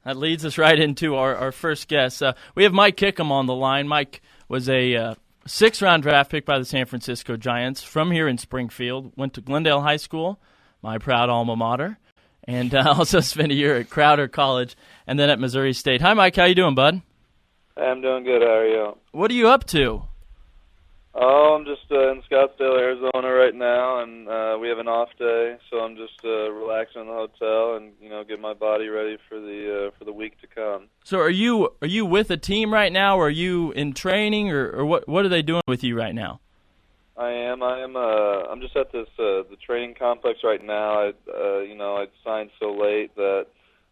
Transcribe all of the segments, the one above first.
That leads us right into our first guest. We have Mike Kickham on the line. Mike was a sixth-round draft pick by the San Francisco Giants from here in Springfield. Went to Glendale High School, my proud alma mater, and also spent a year at Crowder College and then at Missouri State. Hi, Mike. How you doing, bud? I'm doing good. How are you? What are you up to? Oh, I'm just in Scottsdale, Arizona right now, and we have an off day, so I'm just relaxing in the hotel and get my body ready for the week to come. So are you with a team right now, or are you in training, or what are they doing with you right now? I am. I'm just at this the training complex right now. I signed so late that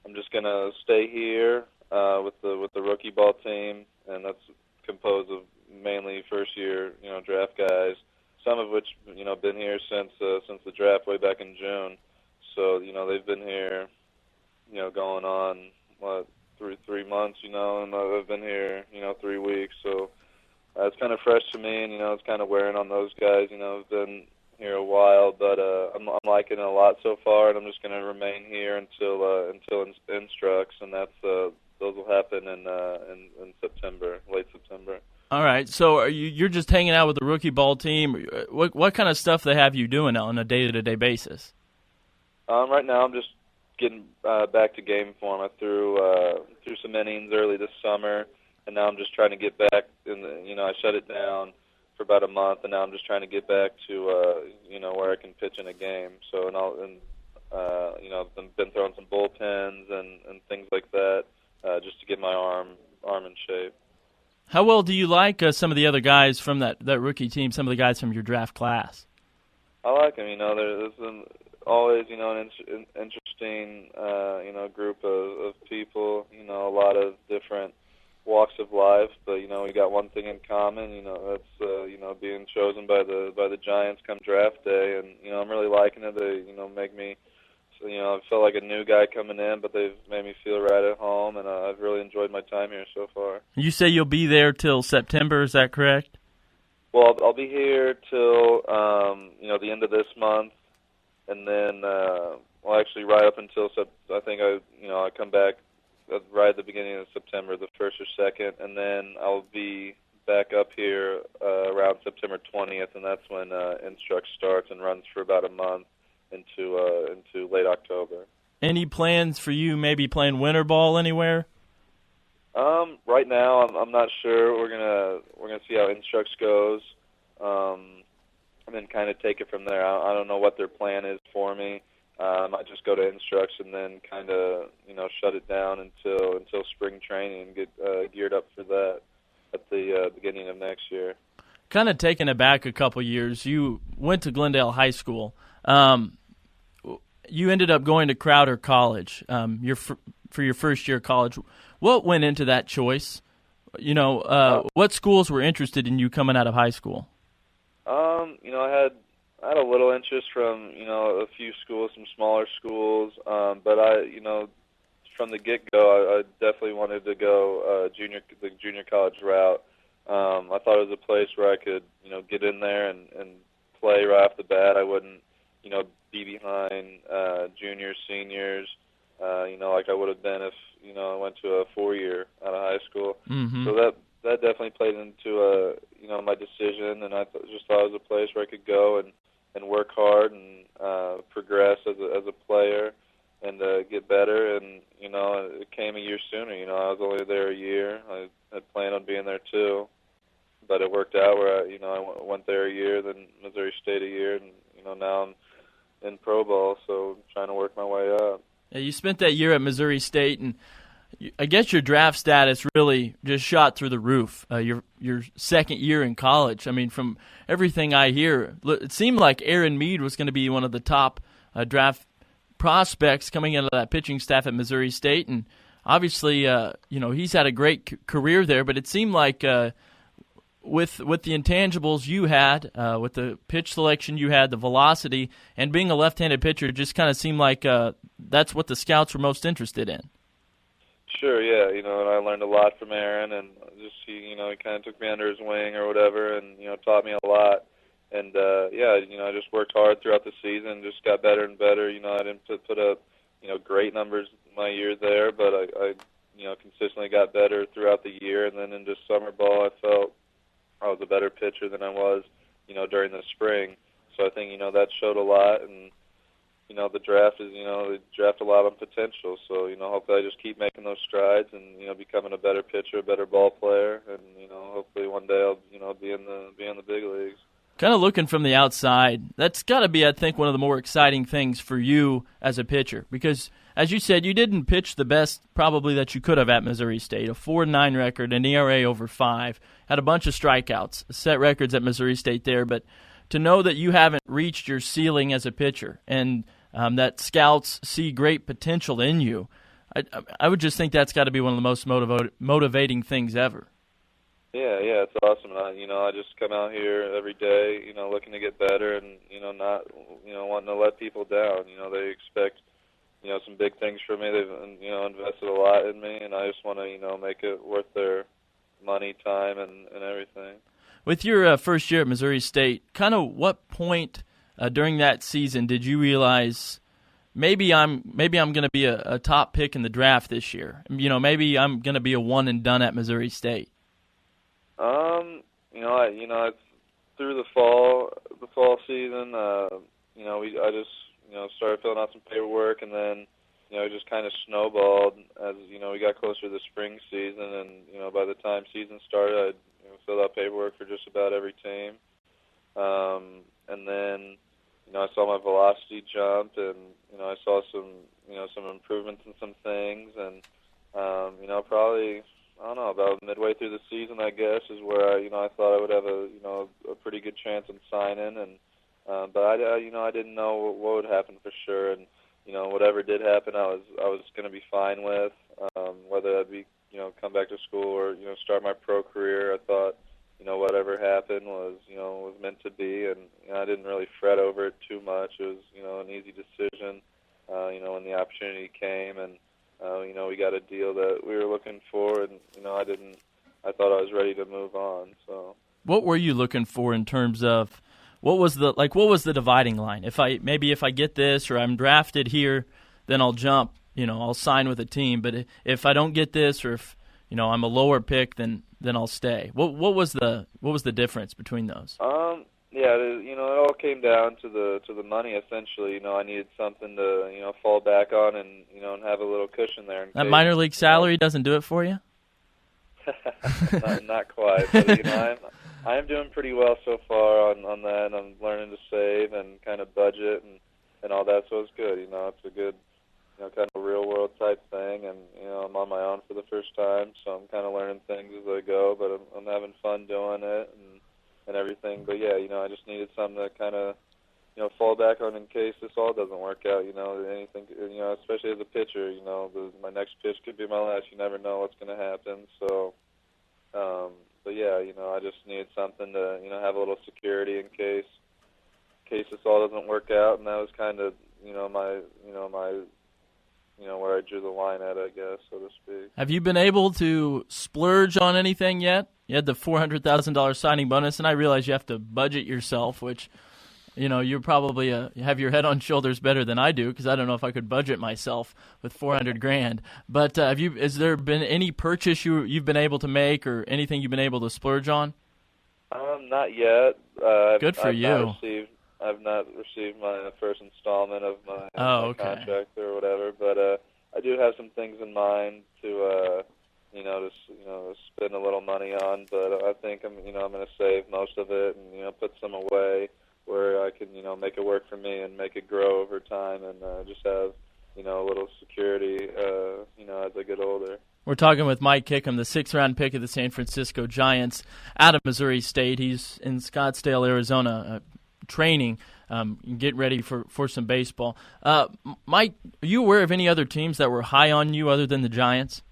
I'm just gonna stay here with the rookie ball team, and that's composed of mainly first-year, draft guys, some of which, been here since the draft way back in June. So, they've been here, going on, 3 months, and I've been here, 3 weeks. So it's kind of fresh to me, and, it's kind of wearing on those guys. I've been here a while, but I'm liking it a lot so far, and I'm just going to remain here until instructs, and those will happen in September, late September. All right, so you're just hanging out with the rookie ball team. What kind of stuff they have you doing on a day-to-day basis? Right now I'm just getting back to game form. I threw some innings early this summer, and now I'm just trying to get back. I shut it down for about a month, and now I'm just trying to get back to where I can pitch in a game. So I've been throwing some bullpens and things like that just to get my arm in shape. How well do you like some of the other guys from that rookie team, some of the guys from your draft class? I like them. There's always, an interesting, group of people, a lot of different walks of life, but, we got one thing in common, that's, being chosen by the Giants come draft day, and, I'm really liking it. They, make me, I felt like a new guy coming in, but they've made me feel right at home, and I've really enjoyed my time here so far. You say you'll be there till September, is that correct? Well, I'll be here till, the end of this month, and then, actually right up until, I think I come back right at the beginning of September, the 1st or 2nd, and then I'll be back up here around September 20th, and that's when Instruct starts and runs for about a month into late October. Any plans for you maybe playing winter ball anywhere? Right now I'm not sure. We're gonna see how Instructs goes, and then kind of take it from there. I don't know what their plan is for me. I might just go to Instructs and then kind of shut it down until spring training and get geared up for that at the beginning of next year. Kind of taking it back a couple years, you went to Glendale High School. You ended up going to Crowder College for your first year of college. What went into that choice? What schools were interested in you coming out of high school? I had a little interest from a few schools, some smaller schools, but from the get-go, I definitely wanted to go the junior college route. I thought it was a place where I could get in there and play right off the bat. I wouldn't be behind juniors, seniors, like I would have been if I went to a 4-year out of high school. Mm-hmm. So that definitely played into my decision, and I just thought it was a place where I could go and work hard and progress as a player and get better. And it came a year sooner. I was only there a year. I had planned on being there too, but it worked out where I went there a year, then Missouri State a year, and now I'm in pro ball, so I'm trying to work my way up. Yeah, you spent that year at Missouri State, and I guess your draft status really just shot through the roof. Your second year in college. I mean, from everything I hear, it seemed like Aaron Meade was going to be one of the top draft prospects coming out of that pitching staff at Missouri State, and obviously, he's had a great career there. But it seemed like with the intangibles you had, with the pitch selection you had, the velocity, and being a left-handed pitcher, it just kind of seemed like that's what the scouts were most interested in. Sure, yeah, and I learned a lot from Aaron, and just he kind of took me under his wing or whatever, and taught me a lot. And I just worked hard throughout the season, just got better and better. I didn't put up great numbers my year there, but I consistently got better throughout the year, and then into summer ball, I felt I was a better pitcher than I was, during the spring. So I think, that showed a lot, and, the draft is, they draft a lot on potential. So, hopefully I just keep making those strides and, becoming a better pitcher, a better ball player, and, hopefully one day I'll, be in the big leagues. Kind of looking from the outside, that's got to be, I think, one of the more exciting things for you as a pitcher because, as you said, you didn't pitch the best probably that you could have at Missouri State. A 4.9 record, an ERA over 5, had a bunch of strikeouts, set records at Missouri State there. But to know that you haven't reached your ceiling as a pitcher and that scouts see great potential in you, I would just think that's got to be one of the most motivating things ever. Yeah, it's awesome. And I just come out here every day, looking to get better and, not, wanting to let people down. They expect, some big things from me. They've, invested a lot in me, and I just want to, make it worth their money, time, and everything. With your first year at Missouri State, kind of what point during that season did you realize maybe I'm going to be a top pick in the draft this year? Maybe I'm going to be a one and done at Missouri State. I through the fall season, I just, started filling out some paperwork, and then, it just kind of snowballed as, we got closer to the spring season, and, by the time season started, I filled out paperwork for just about every team. And then, I saw my velocity jump, and, I saw some improvements in some things, and, probably, I don't know, about midway through the season, I guess, is where I thought I would have a pretty good chance in signing, and but I didn't know what would happen for sure, and whatever did happen, I was going to be fine with, whether I'd be come back to school or start my pro career. I thought whatever happened was was meant to be, and I didn't really fret over it too much. It was an easy decision, when the opportunity came, and we got a deal that we were looking for, and I thought I was ready to move on. So, what were you looking for in terms of what was the dividing line? If I get this or I'm drafted here, then I'll jump. I'll sign with a team. But if I don't get this, or if I'm a lower pick, then I'll stay. What was the difference between those? It all came down to the money essentially. I needed something to fall back on and and have a little cushion there. That minor league salary doesn't do it for you? not quite, but I am doing pretty well so far on that, and I'm learning to save and kind of budget and all that, so it's good. It's a good kind of real world type thing, and I'm on my own for the first time, so I'm kind of learning things as I go, but I'm having fun doing it and everything. But yeah, I just needed something to kind of fall back on in case this all doesn't work out. Anything, especially as a pitcher, my next pitch could be my last. You never know what's going to happen. So, but yeah, I just needed something to have a little security in case this all doesn't work out, and that was kind of my where I drew the line at, I guess, so to speak. Have you been able to splurge on anything yet? You had the $400,000 signing bonus, and I realize you have to budget yourself, which, you probably have your head on shoulders better than I do, because I don't know if I could budget myself with $400,000. But has there been any purchase you've been able to make, or anything you've been able to splurge on? Not yet. Good for you. I've not received my first installment of my contract or whatever, but I do have some things in mind to spend a little money on. But I think I'm going to save most of it and put some away where I can make it work for me and make it grow over time, and just have a little security as I get older. We're talking with Mike Kickham, the 6th-round pick of the San Francisco Giants out of Missouri State. He's in Scottsdale, Arizona, training, getting ready for some baseball. Mike, are you aware of any other teams that were high on you other than the Giants?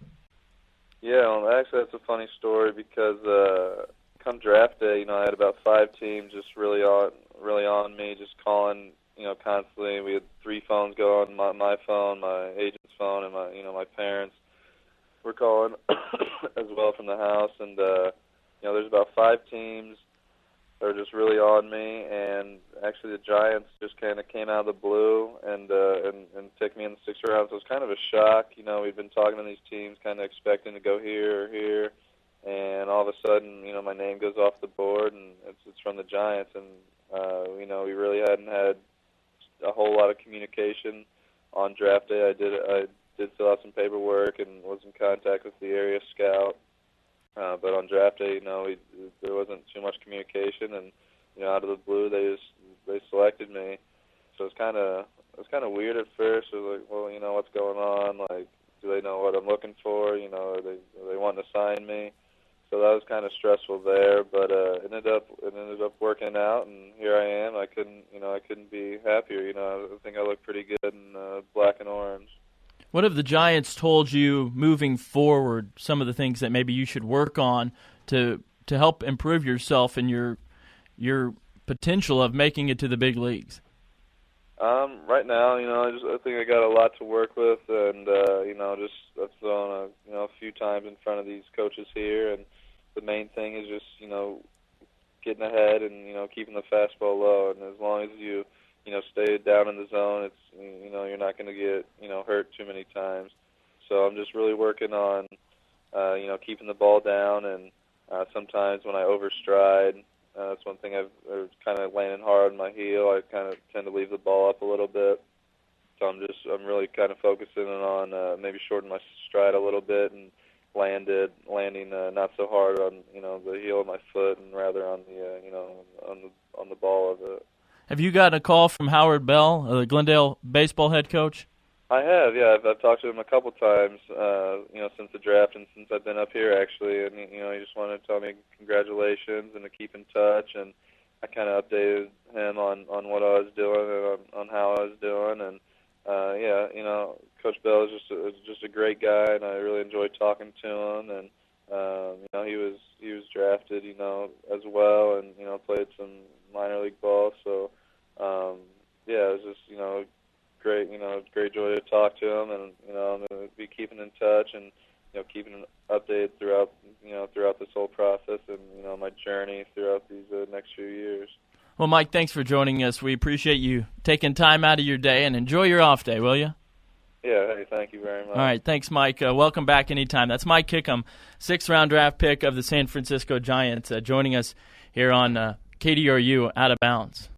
Yeah, well, actually that's a funny story because come draft day, I had about 5 teams just really on me, just calling, constantly. We had 3 phones go on, my phone, my agent's phone, and my parents were calling as well from the house, and there's about 5 teams that are just really on me, and actually the Giants just kind of came out of the blue and took me in the 6th round. So it was kind of a shock. You know, we've been talking to these teams, kind of expecting to go here or here, and all of a sudden, you know, my name goes off the board, and it's from the Giants. And you know, we really hadn't had a whole lot of communication on draft day. I did fill out some paperwork and was in contact with the area scout. But on draft day, you know, there wasn't too much communication, and you know, out of the blue, they selected me. So it was kind of weird at first. It was like, well, you know, what's going on? Like, do they know what I'm looking for? You know, are they wanting to sign me? So that was kind of stressful there, but it ended up working out, and here I am. I couldn't be happier. You know, I think I look pretty good in black and orange. What have the Giants told you moving forward, some of the things that maybe you should work on to help improve yourself and your potential of making it to the big leagues? Right now, you know, I think I got a lot to work with, and you know, just I've thrown a few times in front of these coaches here, and the main thing is just, you know, getting ahead and, you know, keeping the fastball low, and as long as you stay down in the zone, it's, you know, you're not going to get, you know, hurt too many times. So I'm just really working on, you know, keeping the ball down, and sometimes when I overstride, that's one thing I've kind of landing hard on my heel. I kind of tend to leave the ball up a little bit. So I'm really kind of focusing on maybe shorten my stride a little bit and landing not so hard on, you know, the heel of my foot, and rather on the you know, on the ball of it. Have you gotten a call from Howard Bell, the Glendale baseball head coach? I have, yeah. I've talked to him a couple times, you know, since the draft and since I've been up here, actually. And, you know, he just wanted to tell me congratulations and to keep in touch. And I kind of updated him on what I was doing and on how I was doing. And, yeah, you know, Coach Bell is just a great guy, and I really enjoyed talking to him. And, you know, he was drafted, you know, as well, and, you know, played some minor league ball. So, yeah, it was just, you know, great joy to talk to him, and, you know, I'm going to be keeping in touch and, you know, keeping updated throughout this whole process and, you know, my journey throughout these next few years. Well, Mike, thanks for joining us. We appreciate you taking time out of your day, and enjoy your off day, will you? Yeah, hey, thank you very much. All right, thanks, Mike. Welcome back anytime. That's Mike Kickham, 6th-round draft pick of the San Francisco Giants, joining us here on KDRU Out of Bounds.